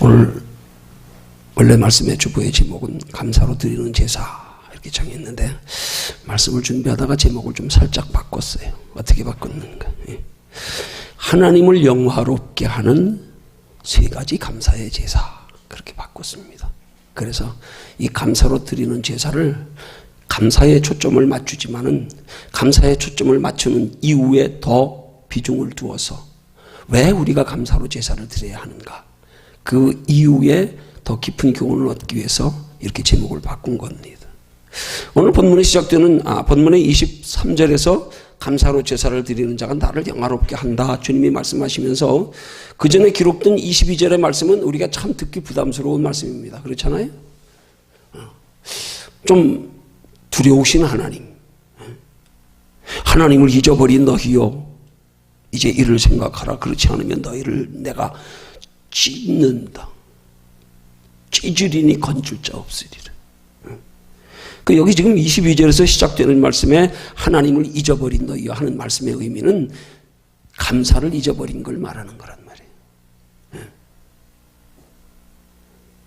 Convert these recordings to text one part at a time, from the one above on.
오늘 원래 말씀의 주보의 제목은 감사로 드리는 제사 이렇게 정했는데 말씀을 준비하다가 제목을 좀 살짝 바꿨어요. 어떻게 바꿨는가? 하나님을 영화롭게 하는 세 가지 감사의 제사 그렇게 바꿨습니다. 그래서 이 감사로 드리는 제사를 감사에 초점을 맞추지만은 감사에 초점을 맞추는 이후에 더 비중을 두어서 왜 우리가 감사로 제사를 드려야 하는가? 그 이후에 더 깊은 교훈을 얻기 위해서 이렇게 제목을 바꾼 겁니다. 오늘 본문에 시작되는 본문의 23절에서 감사로 제사를 드리는 자가 나를 영화롭게 한다. 주님이 말씀하시면서 그 전에 기록된 22절의 말씀은 우리가 참 듣기 부담스러운 말씀입니다. 그렇잖아요? 좀 두려우신 하나님. 하나님을 잊어버린 너희요. 이제 이를 생각하라. 그렇지 않으면 너희를 내가 찢는다. 찢으리니 건질 자 없으리라. 그 여기 지금 22절에서 시작되는 말씀에 하나님을 잊어버린 너희요 하는 말씀의 의미는 감사를 잊어버린 걸 말하는 거란 말이에요.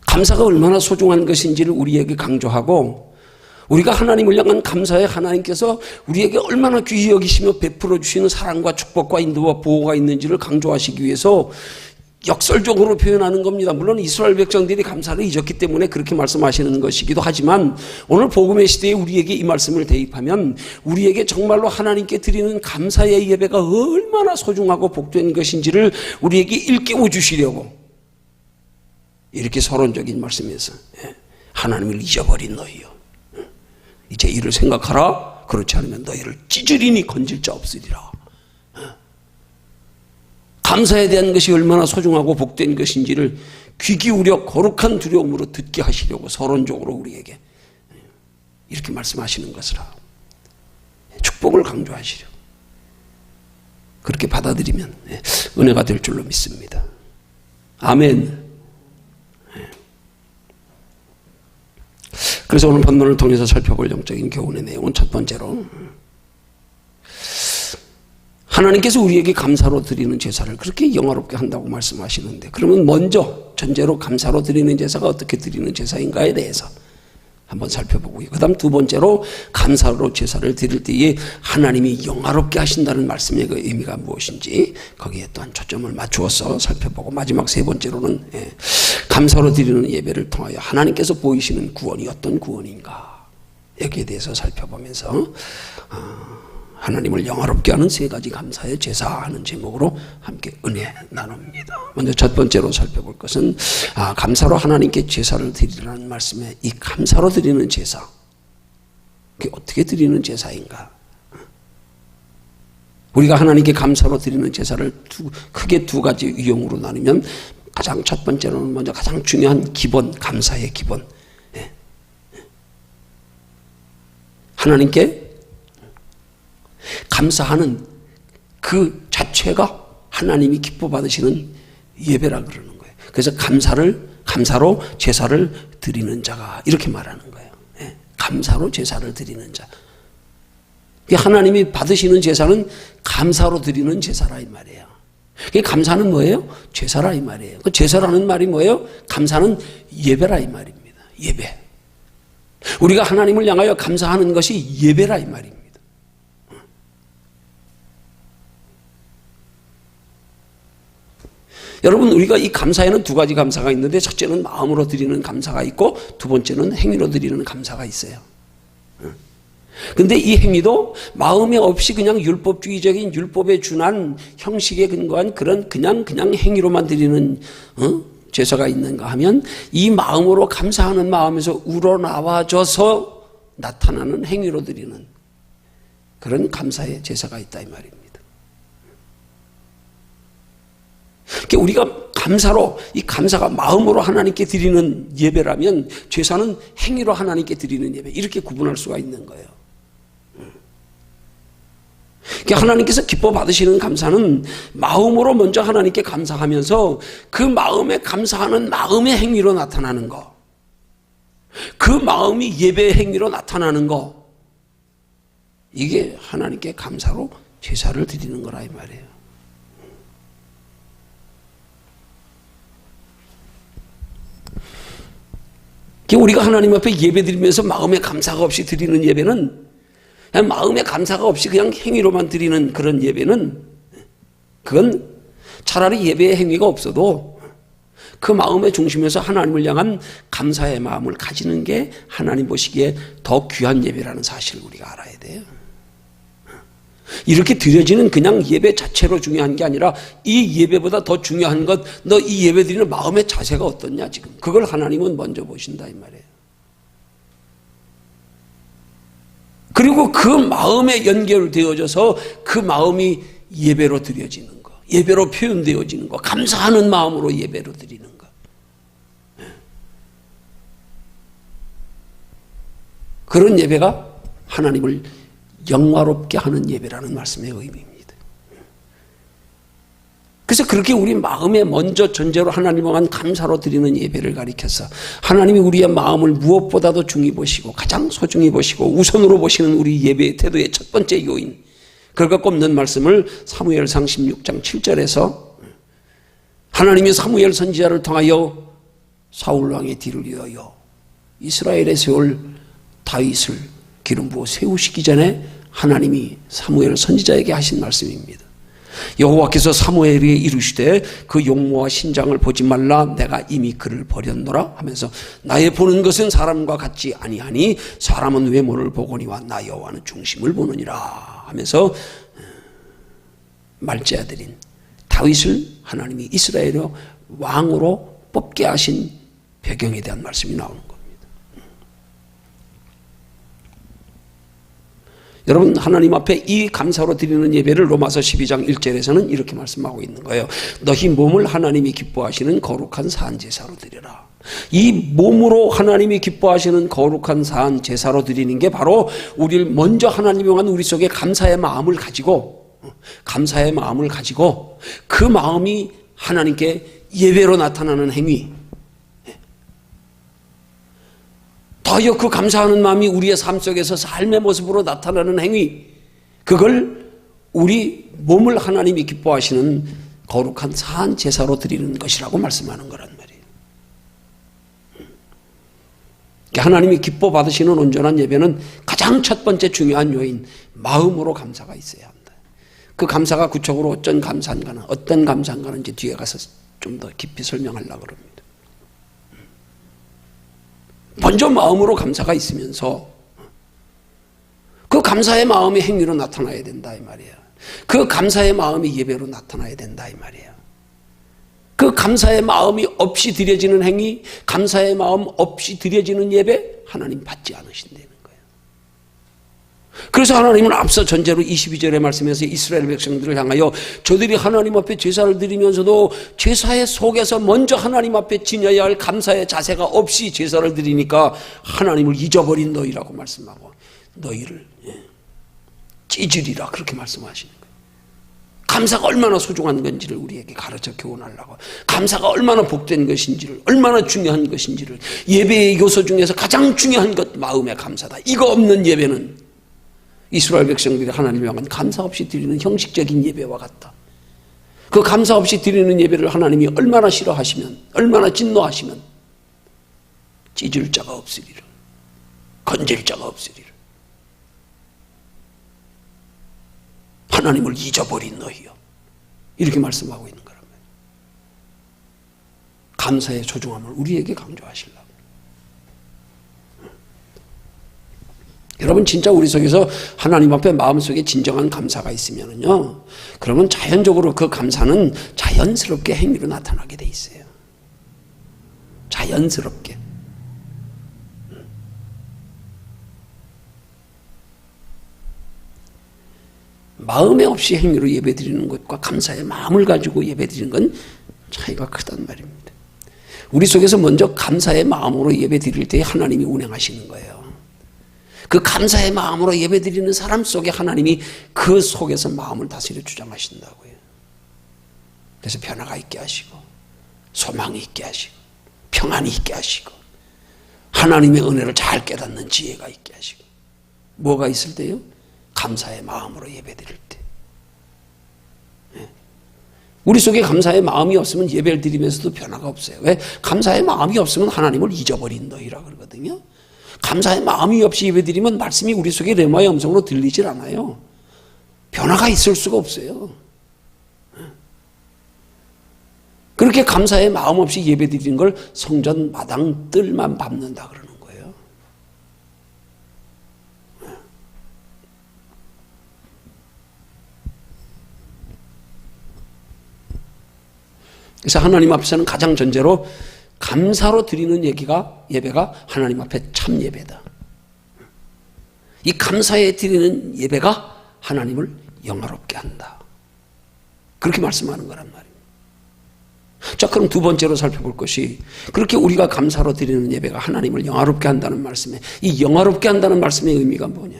감사가 얼마나 소중한 것인지를 우리에게 강조하고 우리가 하나님을 향한 감사에 하나님께서 우리에게 얼마나 귀히 여기시며 베풀어 주시는 사랑과 축복과 인도와 보호가 있는지를 강조하시기 위해서 역설적으로 표현하는 겁니다. 물론 이스라엘 백성들이 감사를 잊었기 때문에 그렇게 말씀하시는 것이기도 하지만 오늘 복음의 시대에 우리에게 이 말씀을 대입하면 우리에게 정말로 하나님께 드리는 감사의 예배가 얼마나 소중하고 복된 것인지를 우리에게 일깨워 주시려고 이렇게 서론적인 말씀에서 하나님을 잊어버린 너희요. 이제 이를 생각하라. 그렇지 않으면 너희를 찢으리니 건질 자 없으리라. 감사에 대한 것이 얼마나 소중하고 복된 것인지를 귀 기울여 거룩한 두려움으로 듣게 하시려고 서론적으로 우리에게 이렇게 말씀하시는 것이라. 축복을 강조하시려고. 그렇게 받아들이면 은혜가 될 줄로 믿습니다. 아멘. 그래서 오늘 본문을 통해서 살펴볼 영적인 교훈의 내용은 첫 번째로 하나님께서 우리에게 감사로 드리는 제사를 그렇게 영화롭게 한다고 말씀하시는데 그러면 먼저 전제로 감사로 드리는 제사가 어떻게 드리는 제사인가에 대해서 한번 살펴보고요. 그 다음 두 번째로 감사로 제사를 드릴 때에 하나님이 영화롭게 하신다는 말씀의 그 의미가 무엇인지 거기에 또한 초점을 맞추어서 살펴보고 마지막 세 번째로는 감사로 드리는 예배를 통하여 하나님께서 보이시는 구원이 어떤 구원인가 여기에 대해서 살펴보면서 하나님을 영화롭게 하는 세 가지 감사의 제사 하는 제목으로 함께 은혜 나눕니다. 먼저 첫 번째로 살펴볼 것은 감사로 하나님께 제사를 드리라는 말씀에 이 감사로 드리는 제사 그게 어떻게 드리는 제사인가? 우리가 하나님께 감사로 드리는 제사를 크게 두 가지 유형으로 나누면 가장 첫 번째로는 먼저 가장 중요한 기본 감사의 기본 하나님께 감사하는 그 자체가 하나님이 기뻐 받으시는 예배라 그러는 거예요. 그래서 감사로 제사를 드리는 자가 이렇게 말하는 거예요. 감사로 제사를 드리는 자. 하나님이 받으시는 제사는 감사로 드리는 제사라 이 말이에요. 감사는 뭐예요? 제사라 이 말이에요. 그 제사라는 말이 뭐예요? 감사는 예배라 이 말입니다. 예배. 우리가 하나님을 향하여 감사하는 것이 예배라 이 말입니다. 여러분 우리가 이 감사에는 두 가지 감사가 있는데 첫째는 마음으로 드리는 감사가 있고 두 번째는 행위로 드리는 감사가 있어요. 근데 이 행위도 마음에 없이 그냥 율법주의적인 율법에 준한 형식에 근거한 그런 그냥 행위로만 드리는 제사가 있는가 하면 이 마음으로 감사하는 마음에서 우러나와져서 나타나는 행위로 드리는 그런 감사의 제사가 있다 이 말입니다. 우리가 감사로 이 감사가 마음으로 하나님께 드리는 예배라면 제사는 행위로 하나님께 드리는 예배 이렇게 구분할 수가 있는 거예요. 하나님께서 기뻐 받으시는 감사는 마음으로 먼저 하나님께 감사하면서 그 마음에 감사하는 마음의 행위로 나타나는 거 그 마음이 예배의 행위로 나타나는 거 이게 하나님께 감사로 제사를 드리는 거라 이 말이에요. 우리가 하나님 앞에 예배 드리면서 마음의 감사가 없이 드리는 예배는, 그냥 마음의 감사가 없이 그냥 행위로만 드리는 그런 예배는, 그건 차라리 예배의 행위가 없어도 그 마음의 중심에서 하나님을 향한 감사의 마음을 가지는 게 하나님 보시기에 더 귀한 예배라는 사실을 우리가 알아야 돼요. 이렇게 드려지는 그냥 예배 자체로 중요한 게 아니라 이 예배보다 더 중요한 것, 너 이 예배 드리는 마음의 자세가 어떻냐 지금. 그걸 하나님은 먼저 보신다 이 말이에요. 그리고 그 마음에 연결되어져서 그 마음이 예배로 드려지는 거, 예배로 표현되어지는 거, 감사하는 마음으로 예배로 드리는 거. 그런 예배가 하나님을 영화롭게 하는 예배라는 말씀의 의미입니다. 그래서 그렇게 우리 마음에 먼저 전제로 하나님을 향한 감사로 드리는 예배를 가리켜서 하나님이 우리의 마음을 무엇보다도 중히 보시고 가장 소중히 보시고 우선으로 보시는 우리 예배의 태도의 첫 번째 요인, 그걸 꼽는 말씀을 사무엘상 16장 7절에서 하나님이 사무엘 선지자를 통하여 사울 왕의 뒤를 이어요 이스라엘에 세울 다윗을 기름 부어 세우시기 전에 하나님이 사무엘 선지자에게 하신 말씀입니다. 여호와께서 사무엘에게 이르시되 그 용모와 신장을 보지 말라, 내가 이미 그를 버렸노라 하면서 나의 보는 것은 사람과 같지 아니하니 사람은 외모를 보거니와 나 여호와는 중심을 보느니라 하면서 말제아들인 다윗을 하나님이 이스라엘의 왕으로 뽑게 하신 배경에 대한 말씀이 나오는 겁니다. 여러분, 하나님 앞에 이 감사로 드리는 예배를 로마서 12장 1절에서는 이렇게 말씀하고 있는 거예요. 너희 몸을 하나님이 기뻐하시는 거룩한 산 제사로 드려라. 이 몸으로 하나님이 기뻐하시는 거룩한 산 제사로 드리는 게 바로 우리를 먼저 하나님이 향한 우리 속에 감사의 마음을 가지고 그 마음이 하나님께 예배로 나타나는 행위, 더하여 그 감사하는 마음이 우리의 삶 속에서 삶의 모습으로 나타나는 행위, 그걸 우리 몸을 하나님이 기뻐하시는 거룩한 산 제사로 드리는 것이라고 말씀하는 거란 말이에요. 하나님이 기뻐 받으시는 온전한 예배는 가장 첫 번째 중요한 요인, 마음으로 감사가 있어야 한다. 그 감사가 구체적으로 어떤 감사인가는 이제 뒤에 가서 좀 더 깊이 설명하려고 합니다. 먼저 마음으로 감사가 있으면서 그 감사의 마음이 행위로 나타나야 된다 이 말이에요. 그 감사의 마음이 예배로 나타나야 된다 이 말이에요. 그 감사의 마음이 없이 드려지는 행위, 감사의 마음 없이 드려지는 예배, 하나님 받지 않으신다는 거예요. 그래서 하나님은 앞서 전제로 22절의 말씀에서 이스라엘 백성들을 향하여 저들이 하나님 앞에 제사를 드리면서도 제사의 속에서 먼저 하나님 앞에 지녀야 할 감사의 자세가 없이 제사를 드리니까 하나님을 잊어버린 너희라고 말씀하고 너희를 찌질이라 그렇게 말씀하시는 거예요. 감사가 얼마나 소중한 건지를 우리에게 가르쳐 교훈하려고, 감사가 얼마나 복된 것인지를, 얼마나 중요한 것인지를, 예배의 요소 중에서 가장 중요한 것 마음의 감사다. 이거 없는 예배는 이스라엘 백성들이 하나님을 향한 감사 없이 드리는 형식적인 예배와 같다. 그 감사 없이 드리는 예배를 하나님이 얼마나 싫어하시면, 얼마나 진노하시면 찢을 자가 없으리라, 건질 자가 없으리라. 하나님을 잊어버린 너희여, 이렇게 말씀하고 있는 거란 말이에요. 감사의 소중함을 우리에게 강조하시려고. 여러분, 진짜 우리 속에서 하나님 앞에 마음속에 진정한 감사가 있으면요, 그러면 자연적으로 그 감사는 자연스럽게 행위로 나타나게 돼 있어요. 자연스럽게. 마음에 없이 행위로 예배드리는 것과 감사의 마음을 가지고 예배드리는 건 차이가 크단 말입니다. 우리 속에서 먼저 감사의 마음으로 예배드릴 때 하나님이 운행하시는 거예요. 그 감사의 마음으로 예배드리는 사람 속에 하나님이 그 속에서 마음을 다스려 주장하신다고요. 그래서 변화가 있게 하시고, 소망이 있게 하시고, 평안이 있게 하시고, 하나님의 은혜를 잘 깨닫는 지혜가 있게 하시고. 뭐가 있을 때요? 감사의 마음으로 예배드릴 때. 우리 속에 감사의 마음이 없으면 예배를 드리면서도 변화가 없어요. 왜? 감사의 마음이 없으면 하나님을 잊어버린 너희라 그러거든요. 감사의 마음이 없이 예배 드리면 말씀이 우리 속에 레마의 음성으로 들리질 않아요. 변화가 있을 수가 없어요. 그렇게 감사의 마음 없이 예배 드리는 걸 성전 마당 뜰만 밟는다 그러는 거예요. 그래서 하나님 앞에서는 가장 전제로 감사로 드리는 예배가 하나님 앞에 참 예배다. 이 감사에 드리는 예배가 하나님을 영화롭게 한다. 그렇게 말씀하는 거란 말이에요. 자, 그럼 두 번째로 살펴볼 것이, 그렇게 우리가 감사로 드리는 예배가 하나님을 영화롭게 한다는 말씀에, 이 영화롭게 한다는 말씀의 의미가 뭐냐?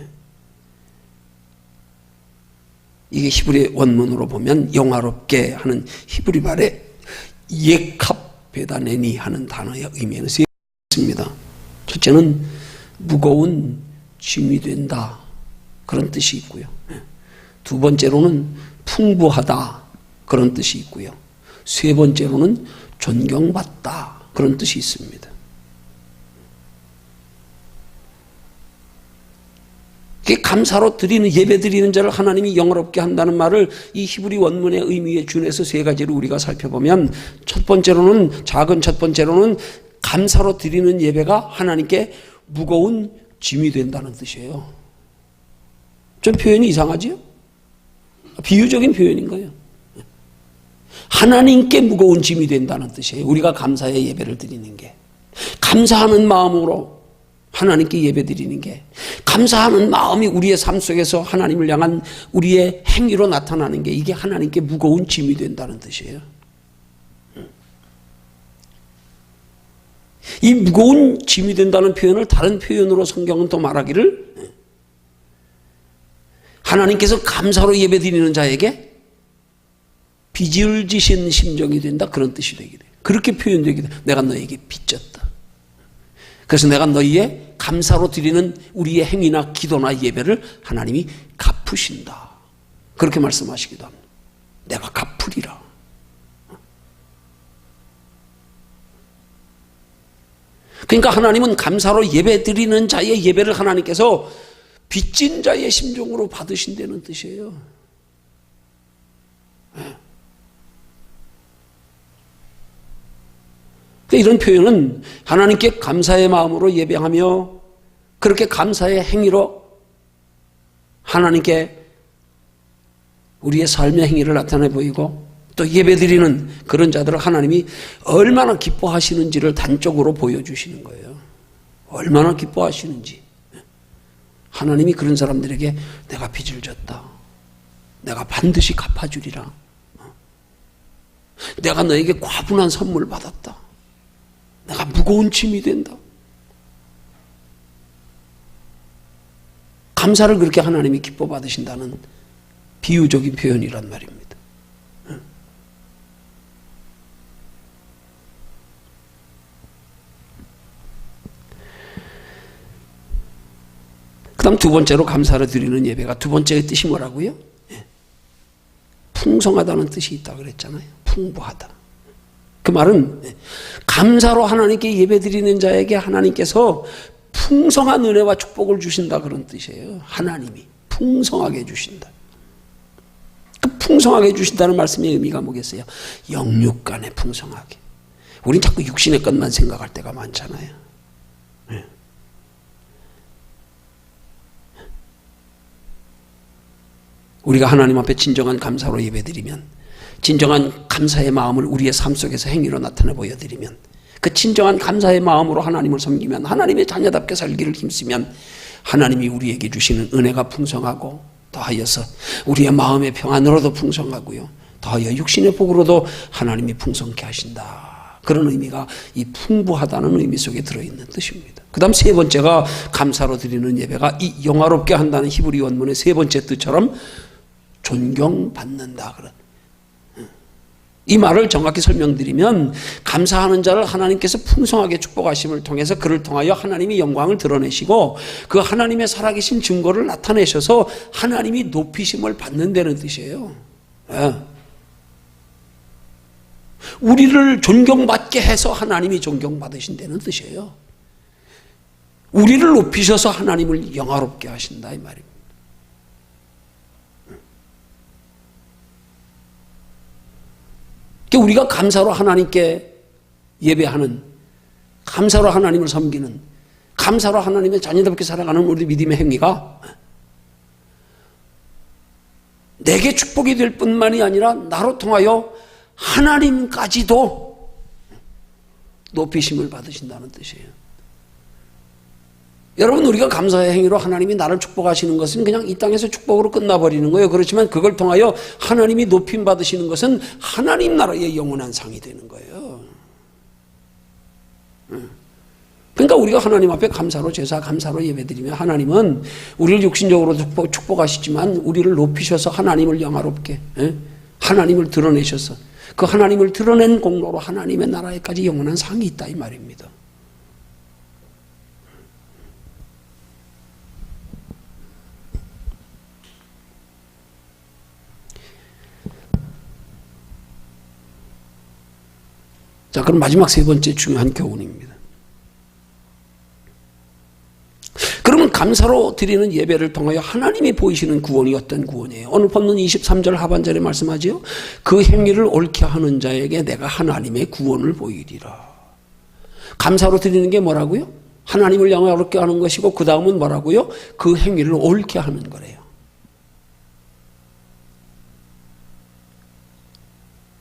이게 히브리 원문으로 보면 영화롭게 하는 히브리 말에 예캅베다네니 하는 단어의 의미는 세 가지가 있습니다. 첫째는 무거운 짐이 된다, 그런 뜻이 있고요. 두 번째로는 풍부하다, 그런 뜻이 있고요. 세 번째로는 존경받다, 그런 뜻이 있습니다. 감사로 드리는, 예배 드리는 자를 하나님이 영화롭게 한다는 말을 이 히브리 원문의 의미에 준해서 세 가지로 우리가 살펴보면, 첫 번째로는 감사로 드리는 예배가 하나님께 무거운 짐이 된다는 뜻이에요. 좀 표현이 이상하지요? 비유적인 표현인 거예요. 하나님께 무거운 짐이 된다는 뜻이에요. 우리가 감사의 예배를 드리는 게, 감사하는 마음으로 하나님께 예배 드리는 게, 감사하는 마음이 우리의 삶 속에서 하나님을 향한 우리의 행위로 나타나는 게, 이게 하나님께 무거운 짐이 된다는 뜻이에요. 이 무거운 짐이 된다는 표현을 다른 표현으로 성경은 또 말하기를, 하나님께서 감사로 예배 드리는 자에게 빚을 지신 심정이 된다, 그런 뜻이 되게 돼요. 그렇게 표현되게 돼요. 내가 너에게 빚졌다. 그래서 내가 너희의 감사로 드리는 우리의 행위나 기도나 예배를 하나님이 갚으신다, 그렇게 말씀하시기도 합니다. 내가 갚으리라. 그러니까 하나님은 감사로 예배 드리는 자의 예배를 하나님께서 빚진 자의 심정으로 받으신다는 뜻이에요. 이런 표현은 하나님께 감사의 마음으로 예배하며, 그렇게 감사의 행위로 하나님께 우리의 삶의 행위를 나타내 보이고, 또 예배드리는 그런 자들을 하나님이 얼마나 기뻐하시는지를 단적으로 보여주시는 거예요. 얼마나 기뻐하시는지. 하나님이 그런 사람들에게 내가 빚을 졌다, 내가 반드시 갚아주리라, 내가 너에게 과분한 선물 받았다, 내가 무거운 짐이 된다. 감사를 그렇게 하나님이 기뻐 받으신다는 비유적인 표현이란 말입니다. 그 다음 두 번째로 감사를 드리는 예배가, 두 번째의 뜻이 뭐라고요? 풍성하다는 뜻이 있다고 그랬잖아요. 풍부하다. 그 말은 감사로 하나님께 예배 드리는 자에게 하나님께서 풍성한 은혜와 축복을 주신다, 그런 뜻이에요. 하나님이 풍성하게 주신다. 그 풍성하게 주신다는 말씀의 의미가 뭐겠어요? 영육간에 풍성하게. 우린 자꾸 육신의 것만 생각할 때가 많잖아요. 우리가 하나님 앞에 진정한 감사로 예배드리면, 진정한 감사의 마음을 우리의 삶 속에서 행위로 나타내 보여드리면, 그 진정한 감사의 마음으로 하나님을 섬기면, 하나님의 자녀답게 살기를 힘쓰면 하나님이 우리에게 주시는 은혜가 풍성하고, 더하여서 우리의 마음의 평안으로도 풍성하고요, 더하여 육신의 복으로도 하나님이 풍성케 하신다, 그런 의미가 이 풍부하다는 의미 속에 들어있는 뜻입니다. 그 다음 세 번째가, 감사로 드리는 예배가 이 영화롭게 한다는 히브리 원문의 세 번째 뜻처럼 존경받는다, 그런, 이 말을 정확히 설명드리면, 감사하는 자를 하나님께서 풍성하게 축복하심을 통해서 그를 통하여 하나님이 영광을 드러내시고, 그 하나님의 살아계신 증거를 나타내셔서 하나님이 높이심을 받는다는 뜻이에요. 우리를 존경받게 해서 하나님이 존경받으신다는 뜻이에요. 우리를 높이셔서 하나님을 영화롭게 하신다 이 말입니다. 우리가 감사로 하나님께 예배하는, 감사로 하나님을 섬기는, 감사로 하나님의 자녀답게 살아가는 우리 믿음의 행위가 내게 축복이 될 뿐만이 아니라 나로 통하여 하나님까지도 높이심을 받으신다는 뜻이에요. 여러분, 우리가 감사의 행위로 하나님이 나를 축복하시는 것은 그냥 이 땅에서 축복으로 끝나버리는 거예요. 그렇지만 그걸 통하여 하나님이 높임 받으시는 것은 하나님 나라의 영원한 상이 되는 거예요. 그러니까 우리가 하나님 앞에 감사로 제사, 감사로 예배드리며 하나님은 우리를 육신적으로 축복하시지만 우리를 높이셔서 하나님을 영화롭게, 하나님을 드러내셔서 그 하나님을 드러낸 공로로 하나님의 나라에까지 영원한 상이 있다 이 말입니다. 자, 그럼 마지막 세 번째 중요한 교훈입니다. 그러면 감사로 드리는 예배를 통하여 하나님이 보이시는 구원이 어떤 구원이에요? 오늘 본문 23절 하반절에 말씀하지요. 그 행위를 옳게 하는 자에게 내가 하나님의 구원을 보이리라. 감사로 드리는 게 뭐라고요? 하나님을 영화롭게 하는 것이고 그 다음은 뭐라고요? 그 행위를 옳게 하는 거래요.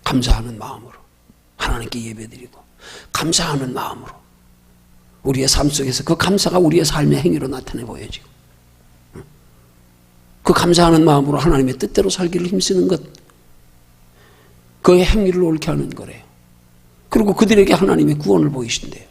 감사하는 마음으로 하나님께 예배드리고 감사하는 마음으로 우리의 삶 속에서 그 감사가 우리의 삶의 행위로 나타내 보여지고 그 감사하는 마음으로 하나님의 뜻대로 살기를 힘쓰는 것, 그의 행위를 옳게 하는 거래요. 그리고 그들에게 하나님의 구원을 보이신대요.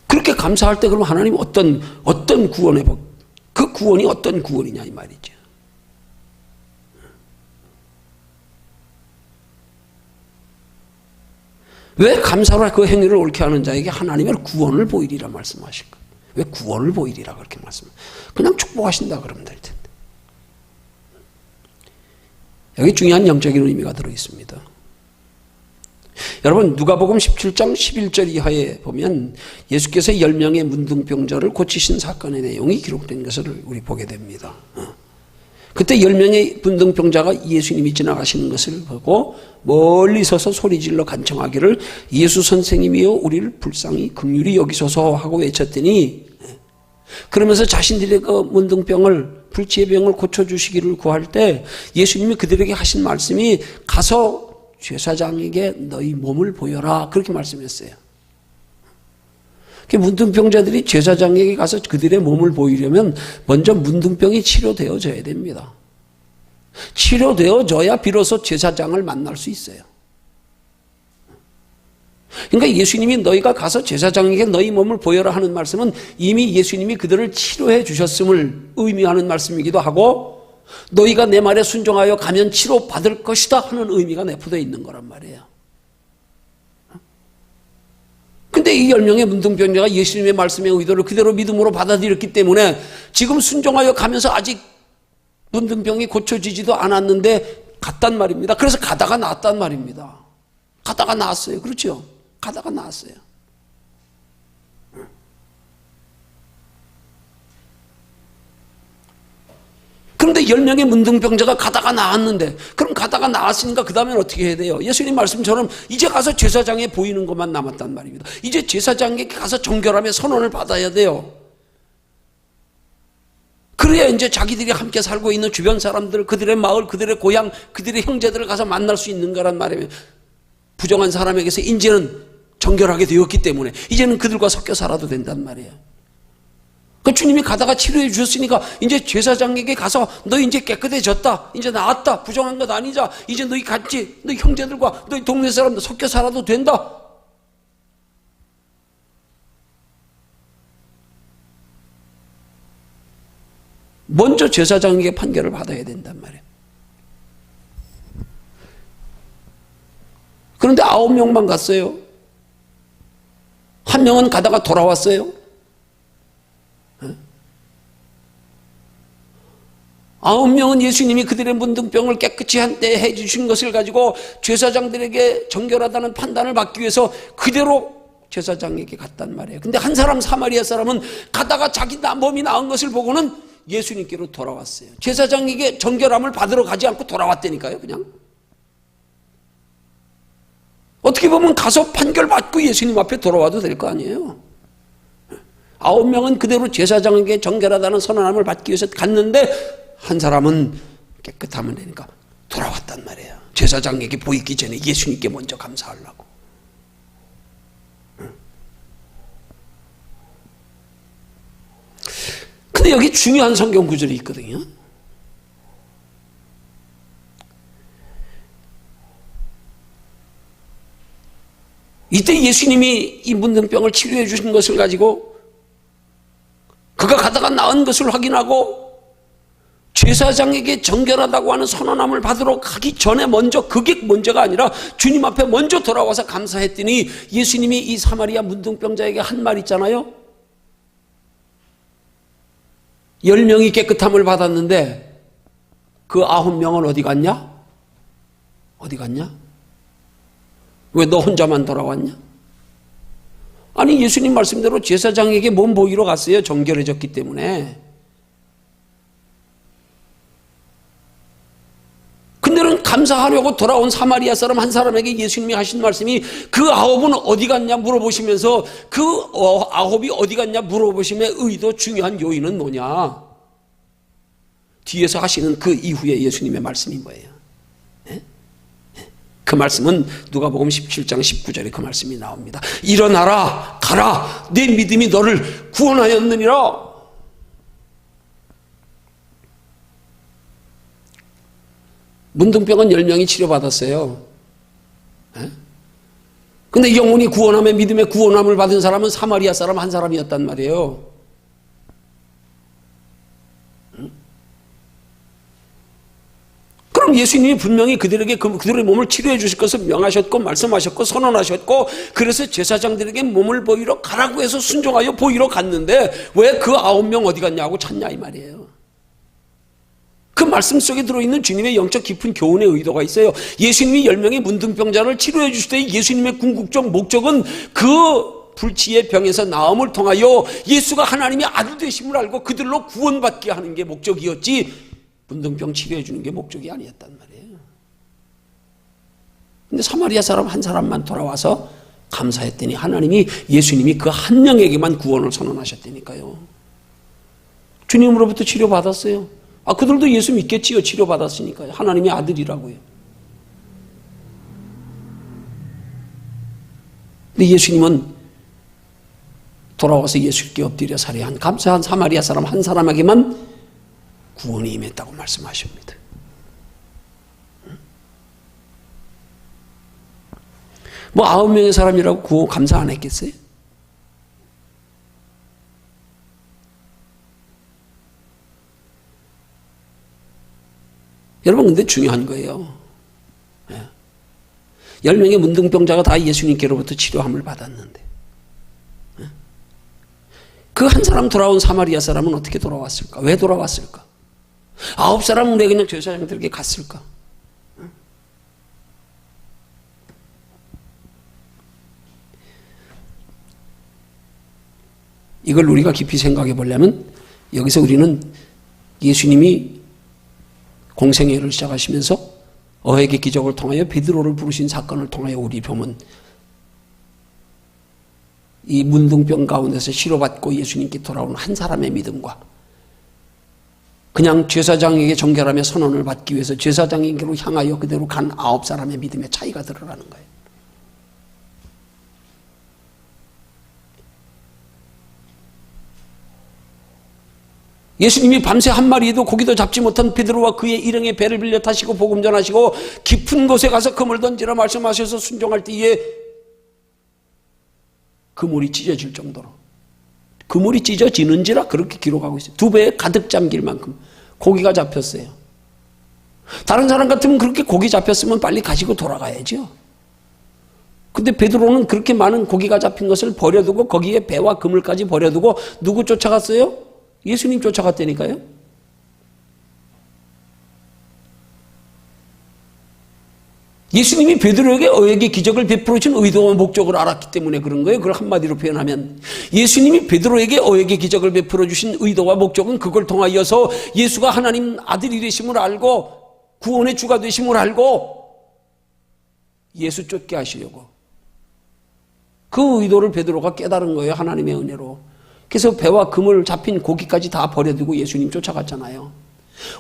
그렇게 감사할 때 그럼 하나님 어떤 구원의 복, 그 구원이 어떤 구원이냐 이 말이죠. 왜 감사로 그 행위를 옳게 하는 자에게 하나님의 구원을 보이리라 말씀하실까? 왜 구원을 보이리라 그렇게 말씀하실까? 그냥 축복하신다 그러면 될 텐데. 여기 중요한 영적인 의미가 들어있습니다. 여러분, 누가복음 17장 11절 이하에 보면 예수께서 10명의 문둥병자를 고치신 사건의 내용이 기록된 것을 우리 보게 됩니다. 그때 10명의 문둥병자가 예수님이 지나가시는 것을 보고 멀리 서서 소리질러 간청하기를 예수 선생님이여 우리를 불쌍히 긍휼히 여기소서 하고 외쳤더니, 그러면서 자신들의 그 문둥병을, 불치의 병을 고쳐주시기를 구할 때 예수님이 그들에게 하신 말씀이 가서 제사장에게 너희 몸을 보여라 그렇게 말씀했어요. 문둥병자들이 제사장에게 가서 그들의 몸을 보이려면 먼저 문둥병이 치료되어져야 됩니다. 치료되어져야 비로소 제사장을 만날 수 있어요. 그러니까 예수님이 너희가 가서 제사장에게 너희 몸을 보여라 하는 말씀은 이미 예수님이 그들을 치료해 주셨음을 의미하는 말씀이기도 하고, 너희가 내 말에 순종하여 가면 치료받을 것이다 하는 의미가 내포되어 있는 거란 말이에요. 근데 이 10명의 문둥병자가 예수님의 말씀의 의도를 그대로 믿음으로 받아들였기 때문에 지금 순종하여 가면서 아직 문둥병이 고쳐지지도 않았는데 갔단 말입니다. 그래서 가다가 나았단 말입니다. 가다가 나았어요. 그렇죠? 가다가 나았어요. 그런데 10명의 문둥병자가 가다가 나았는데, 그럼 가다가 나았으니까 그 다음엔 어떻게 해야 돼요? 예수님 말씀처럼 이제 가서 제사장에 보이는 것만 남았단 말입니다. 이제 제사장에게 가서 정결함의 선언을 받아야 돼요. 그래야 이제 자기들이 함께 살고 있는 주변 사람들, 그들의 마을, 그들의 고향, 그들의 형제들을 가서 만날 수 있는 거란 말이에요. 부정한 사람에게서 이제는 정결하게 되었기 때문에 이제는 그들과 섞여 살아도 된단 말이에요. 그 주님이 가다가 치료해 주셨으니까 이제 제사장에게 가서 너 이제 깨끗해졌다, 이제 나았다, 부정한 것 아니자, 이제 너희 같이 너희 형제들과 너희 동네 사람들 섞여 살아도 된다. 먼저 제사장에게 판결을 받아야 된단 말이에요. 그런데 9명만 갔어요. 한 명은 가다가 돌아왔어요. 9명은 예수님이 그들의 문둥병을 깨끗이 한때 해주신 것을 가지고 제사장들에게 정결하다는 판단을 받기 위해서 그대로 제사장에게 갔단 말이에요. 근데 한 사람, 사마리아 사람은 가다가 자기 몸이 나은 것을 보고는 예수님께로 돌아왔어요. 제사장에게 정결함을 받으러 가지 않고 돌아왔다니까요, 그냥. 어떻게 보면 가서 판결받고 예수님 앞에 돌아와도 될 거 아니에요. 9명은 그대로 제사장에게 정결하다는 선언함을 받기 위해서 갔는데 한 사람은 깨끗하면 되니까 돌아왔단 말이에요. 제사장에게 보이기 전에 예수님께 먼저 감사하려고. 근데 여기 중요한 성경 구절이 있거든요. 이때 예수님이 이 문둥병을 치료해 주신 것을 가지고 그가 가다가 나은 것을 확인하고 제사장에게 정결하다고 하는 선언함을 받으러 가기 전에 먼저, 그게 먼저가 아니라 주님 앞에 먼저 돌아와서 감사했더니 예수님이 이 사마리아 문둥병자에게 한 말 있잖아요. 10명이 깨끗함을 받았는데 그 9명은 어디 갔냐? 어디 갔냐? 왜 너 혼자만 돌아왔냐? 아니, 예수님 말씀대로 제사장에게 몸 보이러 갔어요. 정결해졌기 때문에. 근데는 감사하려고 돌아온 사마리아 사람 한 사람에게 예수님이 하신 말씀이 그 9은 어디 갔냐 물어보시면서 그 9이 어디 갔냐 물어보심의 의도 중요한 요인은 뭐냐? 뒤에서 하시는 그 이후에 예수님의 말씀이 뭐예요? 네? 그 말씀은 누가복음 17장 19절에 그 말씀이 나옵니다. 일어나라, 가라, 내 믿음이 너를 구원하였느니라. 문둥병은 10명이 치료받았어요. 근데 영혼이 구원함에 믿음의 구원함을 받은 사람은 사마리아 사람 한 사람이었단 말이에요. 그럼 예수님이 분명히 그들에게 그들의 몸을 치료해 주실 것을 명하셨고 말씀하셨고 선언하셨고, 그래서 제사장들에게 몸을 보이러 가라고 해서 순종하여 보이러 갔는데 왜 그 9명 어디 갔냐고 찾냐 이 말이에요. 그 말씀 속에 들어있는 주님의 영적 깊은 교훈의 의도가 있어요. 예수님이 10명의 문둥병자를 치료해 주실 때 예수님의 궁극적 목적은 그 불치의 병에서 나음을 통하여 예수가 하나님의 아들 되심을 알고 그들로 구원받게 하는 게 목적이었지, 문둥병 치료해 주는 게 목적이 아니었단 말이에요. 근데 사마리아 사람 한 사람만 돌아와서 감사했더니 하나님이, 예수님이 그 한 명에게만 구원을 선언하셨다니까요. 주님으로부터 치료받았어요. 그들도 예수 믿겠지요. 치료받았으니까요. 하나님의 아들이라고요. 근데 예수님은 돌아와서 예수께 엎드려 살해한 감사한 사마리아 사람 한 사람에게만 구원이 임했다고 말씀하십니다. 뭐 9명의 사람이라고 구원 감사 안 했겠어요? 여러분, 근데 중요한 거예요. 10명의 문둥병자가 다 예수님께로부터 치료함을 받았는데 그 한 사람 돌아온 사마리아 사람은 어떻게 돌아왔을까? 왜 돌아왔을까? 9사람은 왜 그냥 제사장들에게 갔을까? 이걸 우리가 깊이 생각해 보려면 여기서 우리는 예수님이 공생애를 시작하시면서 어획의 기적을 통하여 베드로를 부르신 사건을 통하여 우리 보면 이 문둥병 가운데서 치료받고 예수님께 돌아오는 한 사람의 믿음과 그냥 제사장에게 정결하며 선언을 받기 위해서 제사장에게로 향하여 그대로 간 9사람의 믿음의 차이가 드러나는 거예요. 예수님이 밤새 한 마리에도 고기도 잡지 못한 베드로와 그의 일행의 배를 빌려 타시고 복음 전하시고 깊은 곳에 가서 그물 던지라 말씀하셔서 순종할 때에 그물이 찢어질 정도로, 그물이 찢어지는지라 그렇게 기록하고 있어요. 2배에 가득 잠길 만큼 고기가 잡혔어요. 다른 사람 같으면 그렇게 고기 잡혔으면 빨리 가지고 돌아가야죠. 근데 베드로는 그렇게 많은 고기가 잡힌 것을 버려두고 거기에 배와 그물까지 버려두고 누구 쫓아갔어요? 예수님 쫓아갔다니까요. 예수님이 베드로에게 어에게 기적을 베풀어 준 의도와 목적을 알았기 때문에 그런 거예요. 그걸 한마디로 표현하면 예수님이 베드로에게 어에게 기적을 베풀어 주신 의도와 목적은 그걸 통하여서 예수가 하나님 아들이 되심을 알고 구원의 주가 되심을 알고 예수 쫓게 하시려고, 그 의도를 베드로가 깨달은 거예요. 하나님의 은혜로. 그래서 배와 그물 잡힌 고기까지 다 버려두고 예수님 쫓아갔잖아요.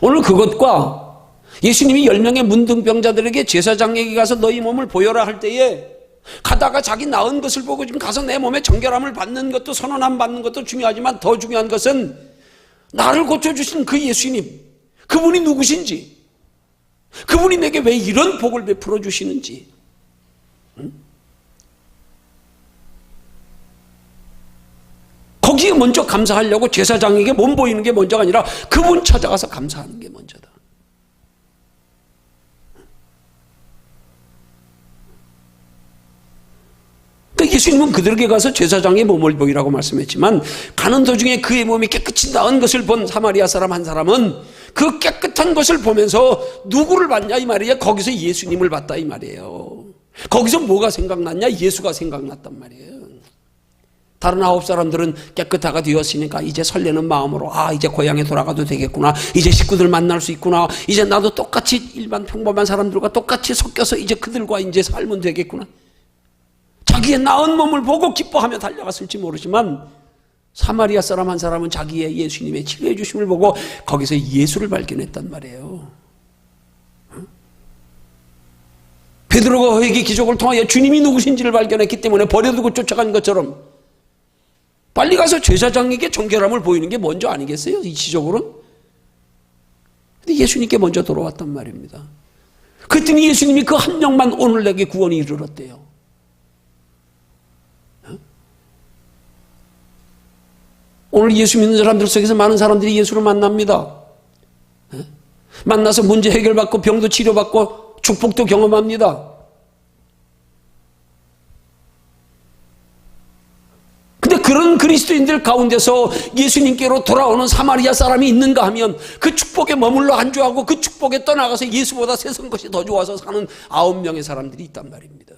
오늘 그것과 예수님이 10명의 문둥병자들에게 제사장에게 가서 너희 몸을 보여라 할 때에 가다가 자기 나은 것을 보고 지금 가서 내 몸에 정결함을 받는 것도 선언함 받는 것도 중요하지만 더 중요한 것은 나를 고쳐주신 그 예수님, 그분이 누구신지, 그분이 내게 왜 이런 복을 베풀어 주시는지, 거기에 먼저 감사하려고 제사장에게 몸 보이는 게 먼저가 아니라 그분 찾아가서 감사하는 게 먼저다. 예수님은 그들에게 가서 제사장의 몸을 보이라고 말씀했지만 가는 도중에 그의 몸이 깨끗이 나은 것을 본 사마리아 사람 한 사람은 그 깨끗한 것을 보면서 누구를 봤냐 이 말이에요. 거기서 예수님을 봤다 이 말이에요. 거기서 뭐가 생각났냐? 예수가 생각났단 말이에요. 다른 9사람들은 깨끗하가 되었으니까 이제 설레는 마음으로 이제 고향에 돌아가도 되겠구나, 이제 식구들 만날 수 있구나, 이제 나도 똑같이 일반 평범한 사람들과 똑같이 섞여서 이제 그들과 이제 살면 되겠구나, 자기의 나은 몸을 보고 기뻐하며 달려갔을지 모르지만 사마리아 사람 한 사람은 자기의 예수님의 치료해 주심을 보고 거기서 예수를 발견했단 말이에요. 베드로가 그에게 기적을 통하여 주님이 누구신지를 발견했기 때문에 버려두고 쫓아간 것처럼 빨리 가서 제사장에게 정결함을 보이는 게 먼저 아니겠어요? 이치적으로는. 근데 예수님께 먼저 돌아왔단 말입니다. 그랬더니 예수님이 그 한 명만 오늘 내게 구원이 이르렀대요. 오늘 예수 믿는 사람들 속에서 많은 사람들이 예수를 만납니다. 만나서 문제 해결받고 병도 치료받고 축복도 경험합니다. 근데 그런 그리스도인들 가운데서 예수님께로 돌아오는 사마리아 사람이 있는가 하면 그 축복에 머물러 안주하고 그 축복에 떠나가서 예수보다 세상 것이 더 좋아서 사는 9명의 사람들이 있단 말입니다.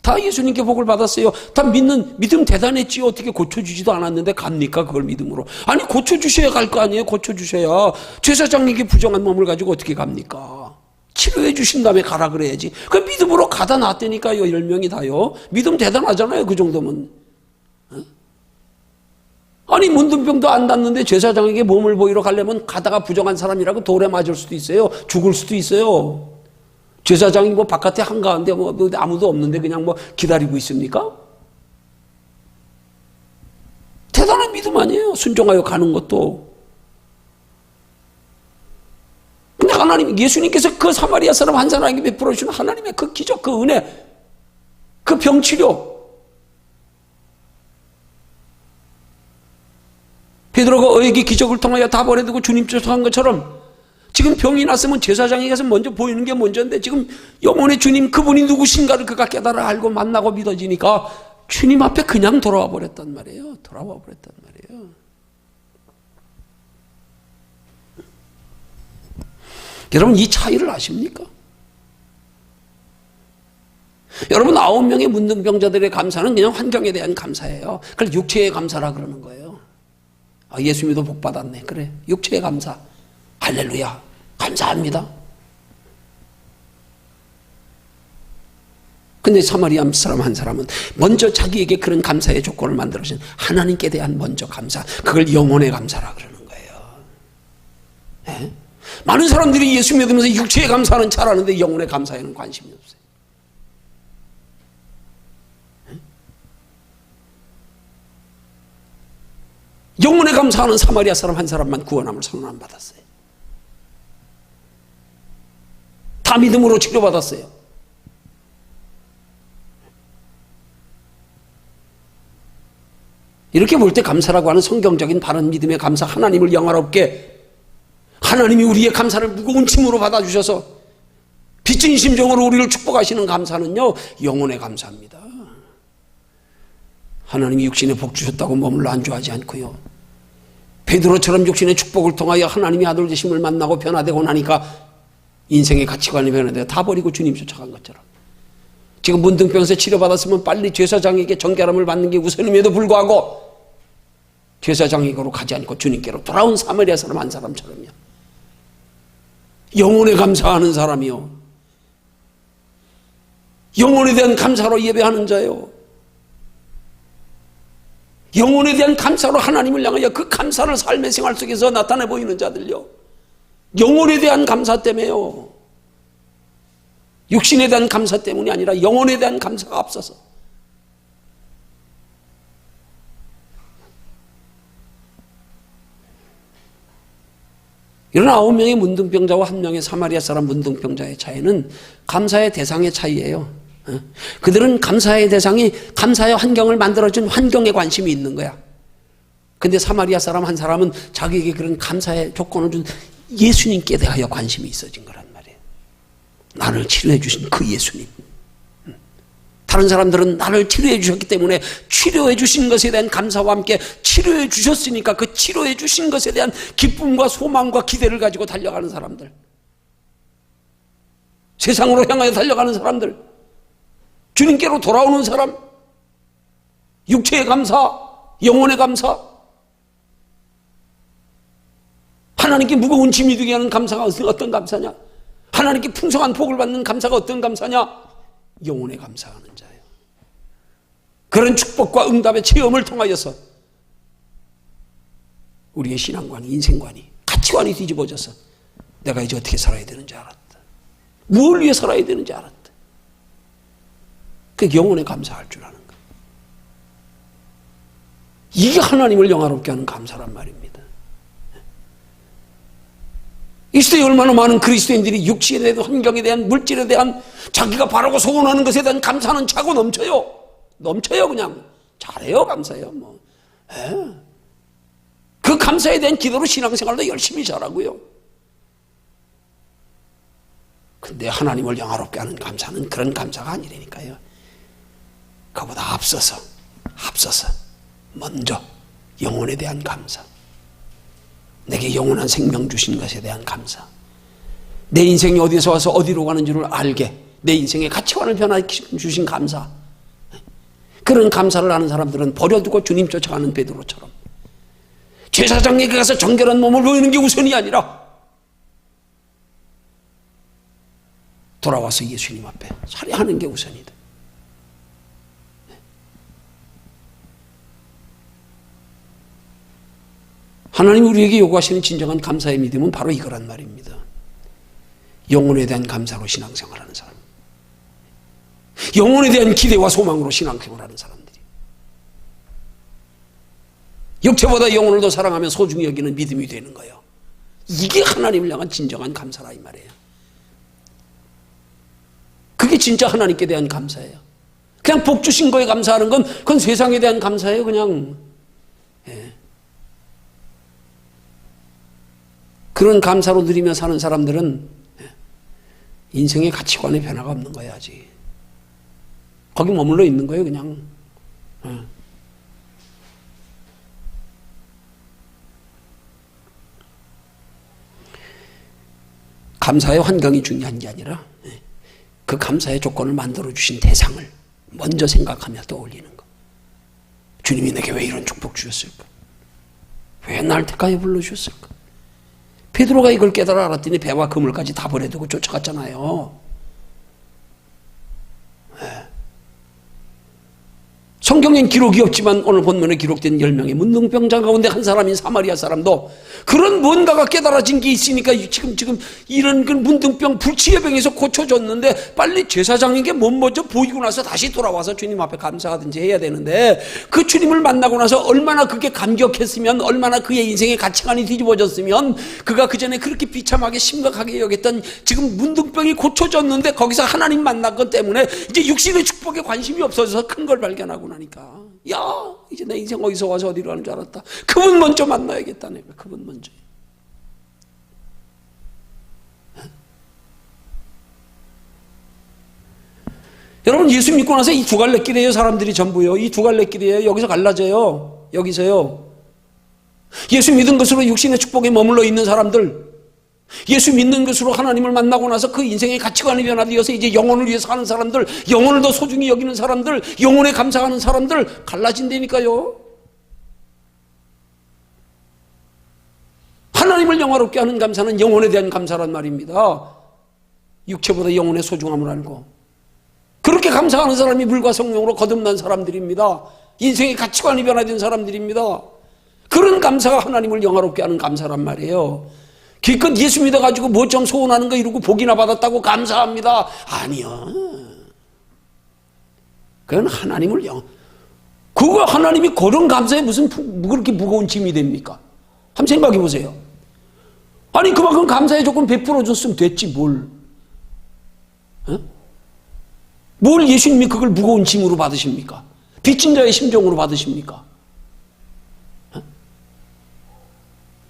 다 예수님께 복을 받았어요. 다 믿음 대단했지요. 어떻게 고쳐주지도 않았는데 갑니까? 그걸 믿음으로. 아니 고쳐주셔야 갈 거 아니에요. 고쳐주셔야. 제사장에게 부정한 몸을 가지고 어떻게 갑니까? 치료해 주신 다음에 가라 그래야지. 그 믿음으로 가다 놨다니까요. 10명이 다요. 믿음 대단하잖아요. 그 정도면. 아니 문둥병도 안 낫는데 제사장에게 몸을 보이러 가려면 가다가 부정한 사람이라고 돌에 맞을 수도 있어요. 죽을 수도 있어요. 제사장이 뭐 바깥에 한가한데 뭐 아무도 없는데 그냥 뭐 기다리고 있습니까? 대단한 믿음 아니에요. 순종하여 가는 것도. 근데 하나님, 예수님께서 그 사마리아 사람 한 사람에게 베풀어 주신 하나님의 그 기적, 그 은혜, 그 병치료. 베드로가 어에게 기적을 통하여 다 버려두고 주님 쫓아간 것처럼 지금 병이 났으면 제사장에 가서 먼저 보이는 게 먼저인데 지금 영혼의 주님 그분이 누구신가를 그가 깨달아 알고 만나고 믿어지니까 주님 앞에 그냥 돌아와 버렸단 말이에요. 돌아와 버렸단 말이에요. 여러분 이 차이를 아십니까? 여러분 9명의 문둥병자들의 감사는 그냥 환경에 대한 감사예요. 그걸 육체의 감사라 그러는 거예요. 예수 믿어 복 받았네. 그래 육체의 감사. 할렐루야. 감사합니다. 근데 사마리아 사람 한 사람은 먼저 자기에게 그런 감사의 조건을 만들어주신 하나님께 대한 먼저 감사. 그걸 영혼의 감사라 그러는 거예요. 네? 많은 사람들이 예수 믿으면서 육체의 감사는 잘하는데 영혼의 감사에는 관심이 없어요. 네? 영혼의 감사하는 사마리아 사람 한 사람만 구원함을 선언 안 받았어요. 다 믿음으로 치료받았어요. 이렇게 볼 때 감사라고 하는 성경적인 바른 믿음의 감사, 하나님을 영화롭게 하나님이 우리의 감사를 무거운 짐으로 받아주셔서 빚진 심정으로 우리를 축복하시는 감사는요 영혼의 감사입니다. 하나님이 육신에 복 주셨다고 머물러 안주하지 않고요, 베드로처럼 육신의 축복을 통하여 하나님의 아들 되심을 만나고 변화되고 나니까 인생의 가치관이 변했는데 다 버리고 주님 쫓아간 것처럼. 지금 문둥병에서 치료받았으면 빨리 제사장에게 정결함을 받는 게 우선임에도 불구하고 제사장에게로 가지 않고 주님께로 돌아온 사마리아 사람 한 사람처럼요. 영혼에 감사하는 사람이요. 영혼에 대한 감사로 예배하는 자요. 영혼에 대한 감사로 하나님을 향하여 그 감사를 삶의 생활 속에서 나타내 보이는 자들요. 영혼에 대한 감사 때문에요. 육신에 대한 감사 때문이 아니라 영혼에 대한 감사가 앞서서. 이런 9명의 문둥병자와 1명의 사마리아 사람 문둥병자의 차이는 감사의 대상의 차이예요. 그들은 감사의 대상이 감사의 환경을 만들어준 환경에 관심이 있는 거야. 근데 사마리아 사람 한 사람은 자기에게 그런 감사의 조건을 준 예수님께 대하여 관심이 있어진 거란 말이에요. 나를 치료해 주신 그 예수님. 다른 사람들은 나를 치료해 주셨기 때문에 치료해 주신 것에 대한 감사와 함께 치료해 주셨으니까 그 치료해 주신 것에 대한 기쁨과 소망과 기대를 가지고 달려가는 사람들. 세상으로 향하여 달려가는 사람들. 주님께로 돌아오는 사람. 육체의 감사, 영혼의 감사. 하나님께 무거운 짐이 되게 하는 감사가 어떤 감사냐? 하나님께 풍성한 복을 받는 감사가 어떤 감사냐? 영혼에 감사하는 자예요. 그런 축복과 응답의 체험을 통하여서 우리의 신앙관이, 인생관이, 가치관이 뒤집어져서 내가 이제 어떻게 살아야 되는지 알았다. 무엇을 위해 살아야 되는지 알았다. 그 영혼에 감사할 줄 아는 거예요. 이게 하나님을 영화롭게 하는 감사란 말입니다. 이 시대에 얼마나 많은 그리스도인들이 육신에 대한 환경에 대한 물질에 대한 자기가 바라고 소원하는 것에 대한 감사는 차고 넘쳐요. 넘쳐요. 그냥 잘해요. 감사해요. 뭐. 그 감사에 대한 기도로 신앙생활도 열심히 잘하고요. 근데 하나님을 영화롭게 하는 감사는 그런 감사가 아니라니까요. 그보다 앞서서 먼저 영혼에 대한 감사, 내게 영원한 생명 주신 것에 대한 감사, 내 인생이 어디서 와서 어디로 가는지를 알게 내 인생의 가치관을 변화시켜 주신 감사. 그런 감사를 하는 사람들은 버려두고 주님 쫓아가는 베드로처럼 제사장에게 가서 정결한 몸을 보이는 게 우선이 아니라 돌아와서 예수님 앞에 살해하는 게 우선이다. 하나님이 우리에게 요구하시는 진정한 감사의 믿음은 바로 이거란 말입니다. 영혼에 대한 감사로 신앙생활하는 사람, 영혼에 대한 기대와 소망으로 신앙생활하는 사람들이, 육체보다 영혼을 더 사랑하며 소중히 여기는 믿음이 되는 거예요. 이게 하나님을 향한 진정한 감사라 이 말이에요. 그게 진짜 하나님께 대한 감사예요. 그냥 복 주신 거에 감사하는 건 그건 세상에 대한 감사예요. 그냥 그런 감사로 누리며 사는 사람들은 인생의 가치관에 변화가 없는 거야. 아직 거기 머물러 있는 거예요. 그냥 감사의 환경이 중요한 게 아니라 그 감사의 조건을 만들어주신 대상을 먼저 생각하며 떠올리는 거. 주님이 내게 왜 이런 축복 주셨을까? 왜 날 택하여 불러주셨을까? 베드로가 이걸 깨달아 알았더니 배와 그물까지 다 버려두고 쫓아갔잖아요. 성경엔 기록이 없지만 오늘 본문에 기록된 10명의 문둥병자 가운데 한 사람인 사마리아 사람도 그런 뭔가가 깨달아진 게 있으니까 지금 이런 그 문둥병 불치의 병에서 고쳐졌는데 빨리 제사장에게 먼저 보이고 나서 다시 돌아와서 주님 앞에 감사하든지 해야 되는데 그 주님을 만나고 나서 얼마나 그게 감격했으면, 얼마나 그의 인생의 가치관이 뒤집어졌으면 그가 그전에 그렇게 비참하게 심각하게 여겼던 지금 문둥병이 고쳐졌는데 거기서 하나님 만난 것 때문에 이제 육신의 축복에 관심이 없어져서 큰 걸 발견하고 나니까 야 이제 내 인생 어디서 와서 어디로 가는 줄 알았다. 그분 먼저 만나야겠다. 내가 그분 먼저. 여러분 예수 믿고 나서 이 두 갈래 길이에요. 사람들이 전부요. 이 두 갈래 길이에요. 여기서 갈라져요. 여기서요. 예수 믿은 것으로 육신의 축복에 머물러 있는 사람들, 예수 믿는 것으로 하나님을 만나고 나서 그 인생의 가치관이 변화되어서 이제 영혼을 위해서 사는 사람들, 영혼을 더 소중히 여기는 사람들, 영혼에 감사하는 사람들 갈라진다니까요. 하나님을 영화롭게 하는 감사는 영혼에 대한 감사란 말입니다. 육체보다 영혼의 소중함을 알고 그렇게 감사하는 사람이 물과 성령으로 거듭난 사람들입니다. 인생의 가치관이 변화된 사람들입니다. 그런 감사가 하나님을 영화롭게 하는 감사란 말이에요. 기껏 예수 믿어가지고 뭐 좀 소원하는 거 이루고 복이나 받았다고 감사합니다. 아니요. 그건 하나님을 그거 하나님이 그런 감사에 무슨 그렇게 무거운 짐이 됩니까? 한번 생각해 보세요. 아니 그만큼 감사의 조건 베풀어 줬으면 됐지 뭘. 어? 뭘 예수님이 그걸 무거운 짐으로 받으십니까? 빚진 자의 심정으로 받으십니까?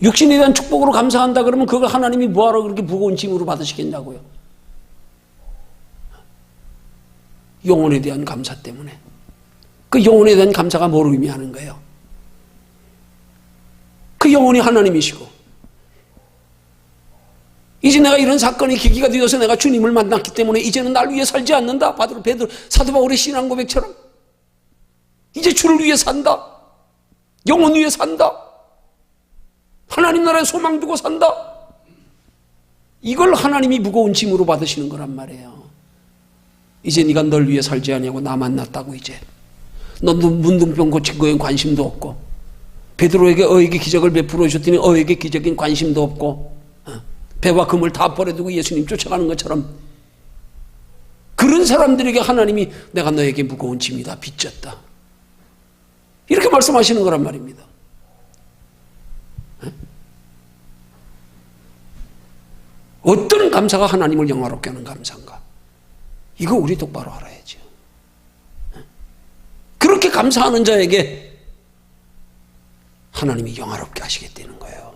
육신에 대한 축복으로 감사한다 그러면 그걸 하나님이 뭐하러 그렇게 무거운 짐으로 받으시겠냐고요. 영혼에 대한 감사 때문에. 그 영혼에 대한 감사가 뭘 의미하는 거예요? 그 영혼이 하나님이시고 이제 내가 이런 사건이 계기가 되어서 내가 주님을 만났기 때문에 이제는 날 위해 살지 않는다. 사도 바울의 신앙 고백처럼 이제 주를 위해 산다. 영혼 위해 산다. 하나님 나라에 소망 두고 산다. 이걸 하나님이 무거운 짐으로 받으시는 거란 말이에요. 이제 네가 널 위해 살지 아니하고 나 만났다고 이제. 너도 문둥병 고친 거에 관심도 없고 베드로에게 어에게 기적을 베풀어 주셨더니 어에게 기적인 관심도 없고 배와 금을 다 버려두고 예수님 쫓아가는 것처럼 그런 사람들에게 하나님이 내가 너에게 무거운 짐이다 빚졌다 이렇게 말씀하시는 거란 말입니다. 어떤 감사가 하나님을 영화롭게 하는 감사인가? 이거 우리 똑바로 알아야죠. 그렇게 감사하는 자에게 하나님이 영화롭게 하시겠다는 거예요.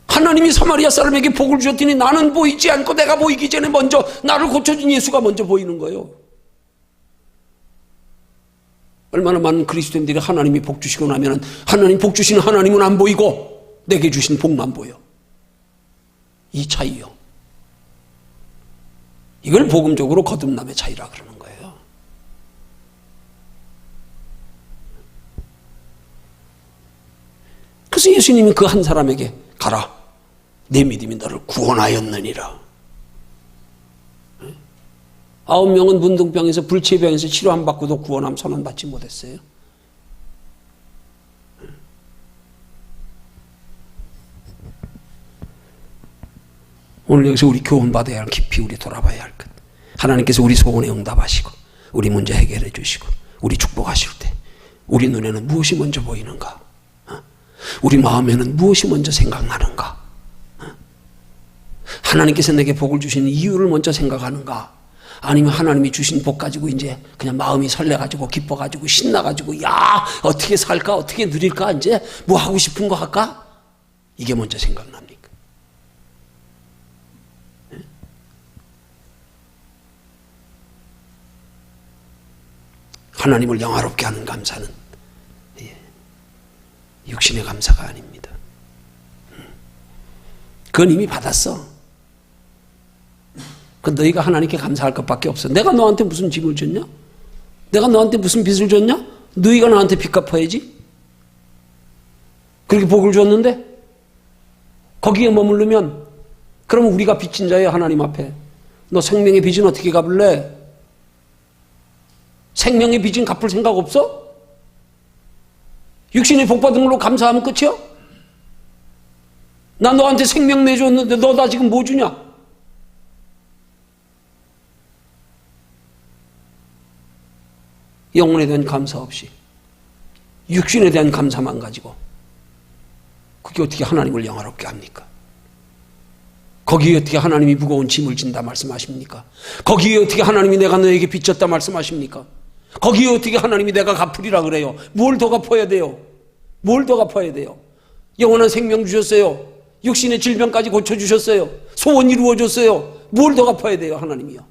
하나님이 사마리아 사람에게 복을 주셨더니 나는 보이지 않고 내가 보이기 전에 먼저 나를 고쳐준 예수가 먼저 보이는 거예요. 얼마나 많은 그리스도인들이 하나님이 복 주시고 나면 하나님 복 주시는 하나님은 안 보이고 내게 주신 복만 보여. 이 차이요. 이걸 복음적으로 거듭남의 차이라 그러는 거예요. 그래서 예수님이 그 한 사람에게 가라. 내 믿음이 너를 구원하였느니라. 9명은 문둥병에서 불치병에서 치료 안 받고도 구원함 선언 받지 못했어요. 오늘 여기서 우리 교훈 받아야 할 깊이 우리 돌아봐야 할 것. 하나님께서 우리 소원에 응답하시고 우리 문제 해결해 주시고 우리 축복하실 때 우리 눈에는 무엇이 먼저 보이는가? 우리 마음에는 무엇이 먼저 생각나는가? 하나님께서 내게 복을 주시는 이유를 먼저 생각하는가? 아니면 하나님이 주신 복 가지고 이제 그냥 마음이 설레가지고 기뻐가지고 신나가지고 야 어떻게 살까 어떻게 누릴까 이제 뭐 하고 싶은 거 할까? 이게 먼저 생각납니까? 하나님을 영화롭게 하는 감사는 육신의 감사가 아닙니다. 그건 이미 받았어. 그 너희가 하나님께 감사할 것밖에 없어. 내가 너한테 무슨 짐을 줬냐? 내가 너한테 무슨 빚을 줬냐? 너희가 나한테 빚 갚아야지. 그렇게 복을 줬는데 거기에 머무르면 그러면 우리가 빚진 자예요. 하나님 앞에. 너 생명의 빚은 어떻게 갚을래? 생명의 빚은 갚을 생각 없어? 육신의 복 받은 걸로 감사하면 끝이야? 나 너한테 생명 내줬는데 너 나 지금 뭐 주냐? 영혼에 대한 감사 없이 육신에 대한 감사만 가지고 그게 어떻게 하나님을 영화롭게 합니까? 거기에 어떻게 하나님이 무거운 짐을 진다 말씀하십니까? 거기에 어떻게 하나님이 내가 너에게 빚졌다 말씀하십니까? 거기에 어떻게 하나님이 내가 갚으리라 그래요? 뭘 더 갚아야 돼요? 뭘 더 갚아야 돼요? 영원한 생명 주셨어요. 육신의 질병까지 고쳐주셨어요. 소원 이루어줬어요. 뭘 더 갚아야 돼요? 하나님이요.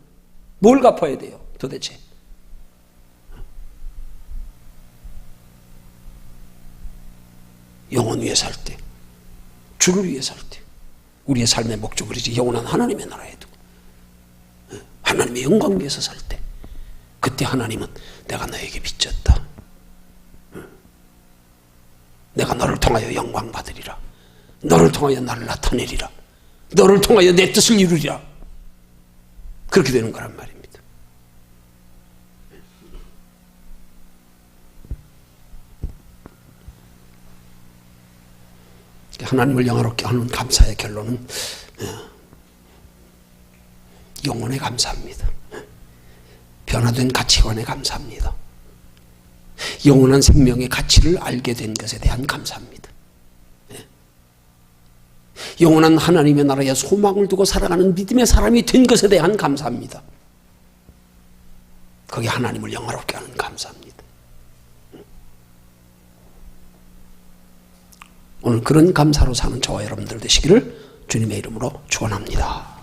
뭘 갚아야 돼요? 도대체? 영혼 위에 살 때, 주를 위해 살 때, 우리의 삶의 목적을 이제 영원한 하나님의 나라에 두고 하나님의 영광 위에서 살 때, 그때 하나님은 내가 너에게 빚졌다. 내가 너를 통하여 영광 받으리라. 너를 통하여 나를 나타내리라. 너를 통하여 내 뜻을 이루리라. 그렇게 되는 거란 말입니다. 하나님을 영화롭게 하는 감사의 결론은 영혼에 감사합니다. 변화된 가치관에 감사합니다. 영원한 생명의 가치를 알게 된 것에 대한 감사합니다. 영원한 하나님의 나라에 소망을 두고 살아가는 믿음의 사람이 된 것에 대한 감사합니다. 그게 하나님을 영화롭게 하는 감사입니다. 오늘 그런 감사로 사는 저와 여러분들 되시기를 주님의 이름으로 축원합니다.